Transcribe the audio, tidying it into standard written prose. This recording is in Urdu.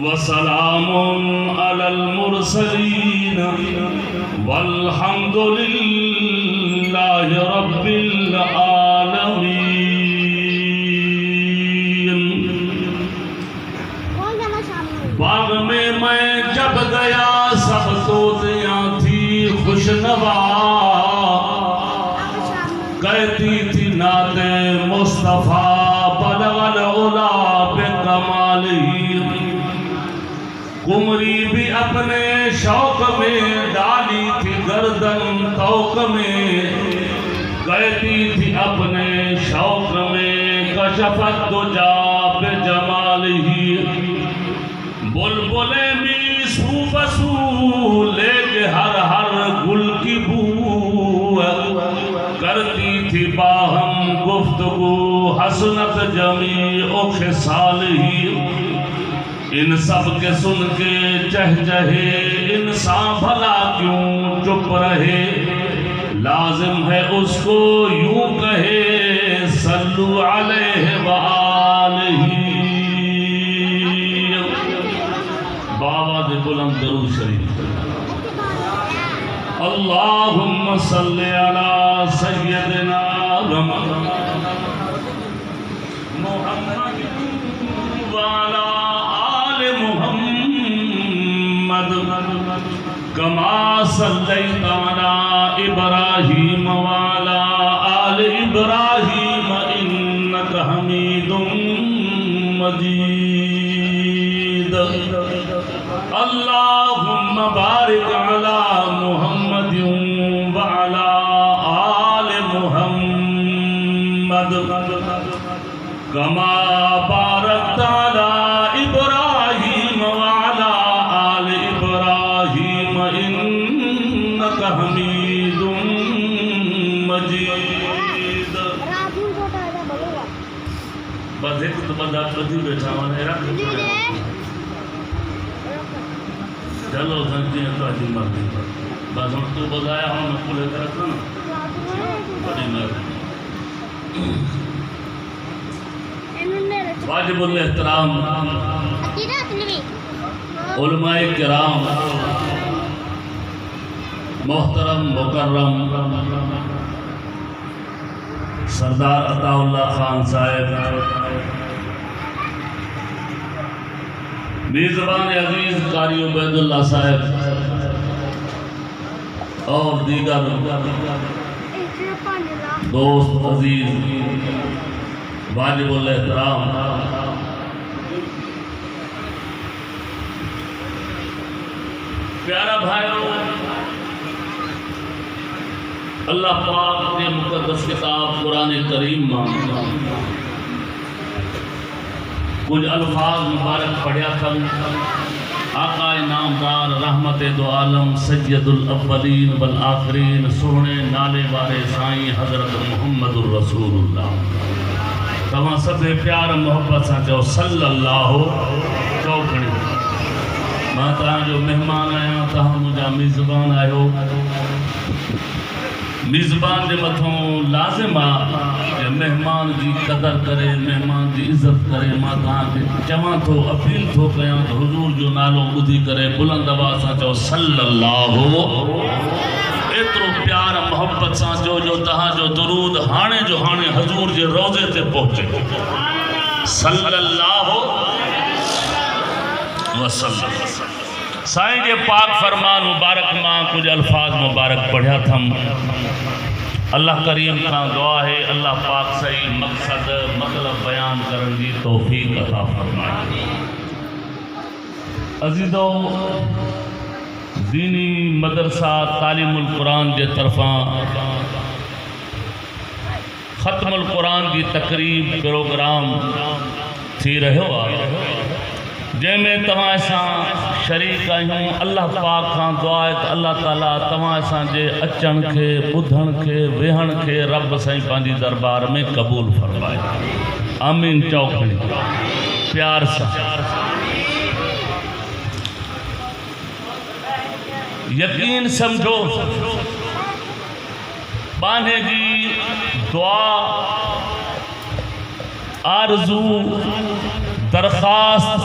وسلام على المرسلين والحمد لله رب العالمين۔ باغ میں جب گیا سب طوطیاں تھی خوش نوا، کہتی تھی نعت مصطفیٰ بلغ العلا بکمالہ۔ قمری بھی اپنے شوق میں ڈالی تھی گردن طوق میں، کہتی تھی اپنے شوق میں کشفت دجا بجمالہ۔ بلبلیں بھی سو بسو لے کے ہر ہر گل کی بو، کرتی تھی باہم گفتگو حسنت جمیع خصالہ۔ ان سب کے سن کے چہچہے انسان بھلا کیوں چپ رہے، لازم ہے اس کو یوں کہے صلو علیہ وآلہ۔ بآواز بلند درود شریف۔ اللہم صلی علی سیدنا محمد وعلی کما صلیت علی ابراہیم وعلی آل ابراہیم انک حمید مجید۔ اللہم بارک علی محمد وعلی آل محمد کما بارکت علی ابراہیم وعلی آل ابراہیم انک حمید مجید۔ بس ایک تو بندہ پردی بیٹھا ہونے رکھ چلو سنجی ہیں تو عجیب مرضی پر بس ہم تو بزایا ہوں میں پولے کر رکھا نا بڑی مرضی۔ واجب الاحترام علماء کرام، محترم مکرم سردار عطا اللہ خان صاحب، میزبان عزیز قاری عبید اللہ صاحب اور دیگر دوست عزیز، واجب الاحترام پیارا بھائیوں، اللہ پاک نے مقدس کتاب قرآن کریم میں کچھ الفاظ مبارک پڑھیا تھا۔ آقا نامدار رحمت دو عالم سید الاولین والآخرین سونے نالے والے سائیں حضرت محمد الرسول اللہ، تمام سب پیار محبت سے جو صلی اللہ چوکھنی میں تاں جو مہمان آیا تاں مجھا میزبان آئیو، میزبان دے متھوں لازم آ کہ مہمان دی قدر کرے، مہمان دی عزت کرے۔ ماں تاں کے چواں تو اپیل تھو کیاں تو حضور جو نالو بدھی کرے بلند آواز سے جو صلی اللہ اترو پیار محبت سے جو تہاں جو درود ہانے جو ہانے حضور جے روزے تے پہنچے صلی اللہ وسلم۔ سائیں جے پاک فرمان مبارک ماں کچھ الفاظ مبارک پڑھیا تھا۔ اللہ کریم کا دعا ہے اللہ پاک صحیح مقصد مطلب بیان کرن دی توفیق عطا فرمائے۔ عزیزو، دینی مدرسہ تعلیم القرآن جے طرفاں ختم القرآن کی تقریب پروگرام تھی رہو جے میں تمہاں ساں شریک آئیوں۔ اللہ پاک خان دعا ہے اللہ تعالیٰ تمہاں ساں جے اچن کے بدھن کے وہن کے رب سائیں پانجی دربار میں قبول فرمائے، آمین چوکھنی پیار سا۔ یقین سمجھو بانے جی دعا آرزو درخواست